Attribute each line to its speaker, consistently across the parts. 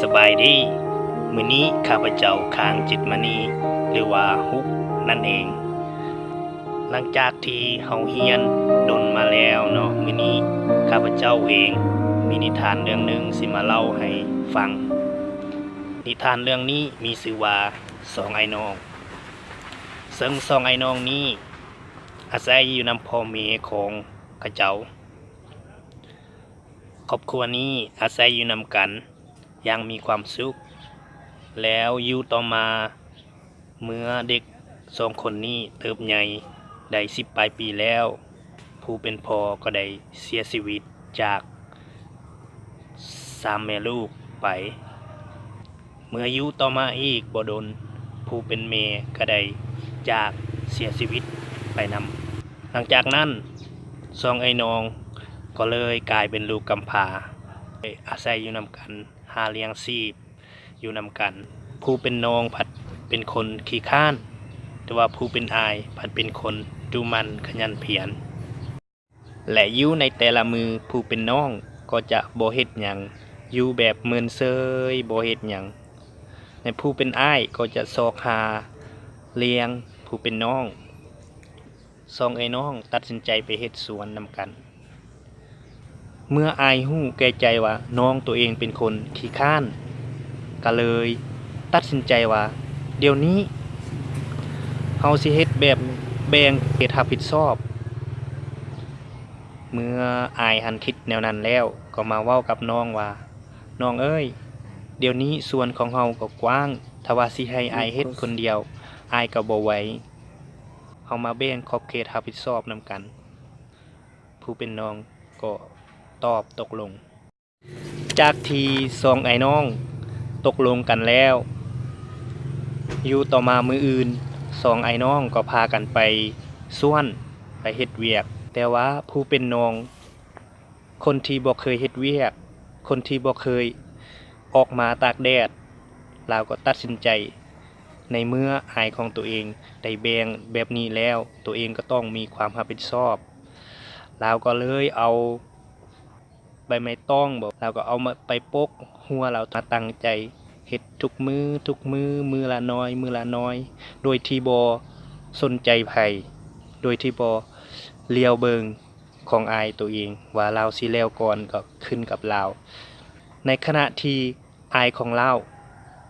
Speaker 1: สบายดีมื้อนี้ข้าพเจ้าค้างจิตมณีหรือว่าฮุกนั่นเอง หลังจากที่เฮาเรียนดนมาแล้วเนาะมื้อนี้ข้าพเจ้าเองมีนิทานเรื่องหนึงสิมาเล่าให้ฟัง นิทานเรื่องนี้มีชื่อว่าสองไอ้น้องซึ่งสองไอ้น้องนี้อาศัยอยู่นำพ่อแม่ของเขาเจ้าครอบครัวนี้อาศัยอยู่นำกันอย่างมีความสุขแล้วอยู่ต่อมาเมื่อเด็กสองคนนี้เติบใหญ่ได้10ปลายปีแล้วผู้เป็นพ่อก็ได้เสียชีวิตจาก3แม่ลูกไปเมื่ออยู่ต่อมาอีกบ่ดนผู้เป็นแม่ก็ได้จากเสียชีวิตไปนำหลังจากนั้นสองไอ้น้องก็เลยกลายเป็นลูกกำพร้าอาศัยอยู่นำกันหาเลี้ยงชีพอยู่นำกันผู้เป็นน้องผัดเป็นคนขี้ข้านแต่ว่าผู้เป็นอายผัดเป็นคนดูมันขยันเพียรและอยู่ในแต่ละมือผู้เป็นน้องก็จะบ่เฮ็ดหยังอยู่แบบเมินเซยบ่เฮ็ดหยังในผู้เป็นอ้ายก็จะซอกหาเลี้ยงผู้เป็นน้องสองไอ้น้องตัดสินใจไปเฮ็ดสวนนำกันเมื่ออายฮู้แก่ใจว่าน้องตัวเองเป็นคนขี้ข้านก็เลยตัดสินใจว่าเดี๋ยวนี้เฮาสิเฮ็ดแบบแบ่งเขตรับผิดชอบเมื่ออายหันคิดแนวนั้นแล้วก็มาเว้ากับน้องว่าน้องเอ้ยเดี๋ยวนี้สวนของเฮาก็กว้างถ้าว่าสิให้อายเฮ็ดคนเดียวอายก็บ่ไหวเฮามาแบ่งขอบเขตรับผิดชอบนำกันผู้เป็นน้องก็ตอบตกลงจากที่สองไอ้น้องตกลงกันแล้วอยู่ต่อมามื้ออื่นสองไอ้น้องก็พากันไปสวนไปเฮ็ดเวียกแต่ว่าผู้เป็นน้องคนที่บ่เคยเฮ็ดเวียกคนที่บ่เคยออกมาตากแดดลาวก็ตัดสินใจในเมื่ออายของตัวเองได้แบ่งแบบนี้แล้วตัวเองก็ต้องมีความรับผิดชอบลาวก็เลยเอาใบไม้ต้องบอกเราก็เอามาไปปกหัวเราตั้งใจเฮ็ดทุกมือมือละน้อยมือละน้อยโดยที่บ่สนใจไผโดยที่บ่เลียวเบิงของอายตัวเองว่าเราสิแล้วก่อนก็ขึ้นกับเราในขณะที่อายของเรา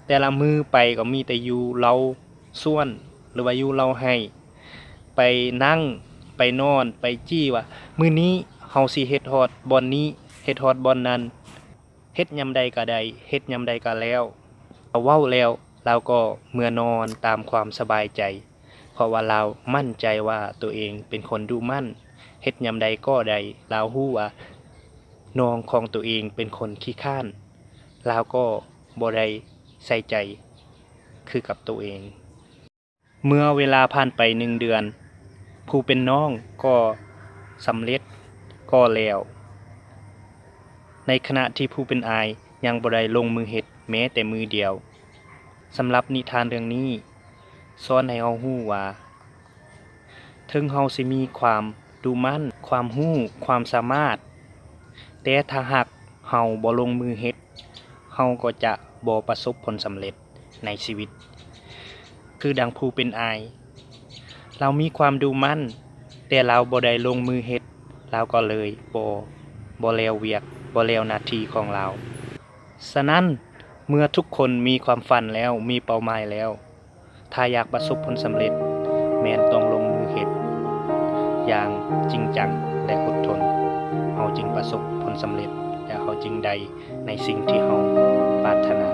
Speaker 1: แต่ละมือไปก็มีแต่อยู่เราส่วนหรือว่าอยู่เราให้ไปนั่งไปนอนไปจี้ว่ามื้อนี้เฮาสิเฮ็ดฮอดบ่อนนี้เฮ็ดฮอดบ่อนนั้นเฮ็ดยามใดก็ได้เฮ็ดยามใดก็แล้วเอาเว้าแล้วเราก็เมื่อนอนตามความสบายใจเพราะว่าเรามั่นใจว่าตัวเองเป็นคนดูมั่นเฮ็ดยามใดก็ได้เราฮู้ว่าน้องของตัวเองเป็นคนขี้คร้านเราก็บ่ได้ใส่ใจคือกับตัวเองเมื่อเวลาผ่านไป1 เดือนผู้เป็นน้องก็สำเร็จก็แล้วในขณะที่ผู้เป็นอายยังบ่ได้ลงมือเฮ็ดแม้แต่มือเดียวสำหรับนิทานเรื่องนี้สอนให้เราฮู้ว่าถึงเราสิมีความดูมั่นความรู้ความสามารถแต่ถ้าหากเราบ่ลงมือเฮ็ดเราก็จะบ่ประสบผลสำเร็จในชีวิตคือดังผู้เป็นอายเรามีความดูมั่นแต่เราบ่ได้ลงมือเฮ็ดเราก็เลยบ่แล้วเวียกบ่แล้วหน้าที่ของเราฉะนั้นเมื่อทุกคนมีความฝันแล้วมีเป้าหมายแล้วถ้าอยากประสบผลสำเร็จแม่นต้องลงมือเฮ็ดอย่างจริงจังและอดทนเราจึงประสบผลสำเร็จและเราจึงได้ในสิ่งที่เราปรารถนา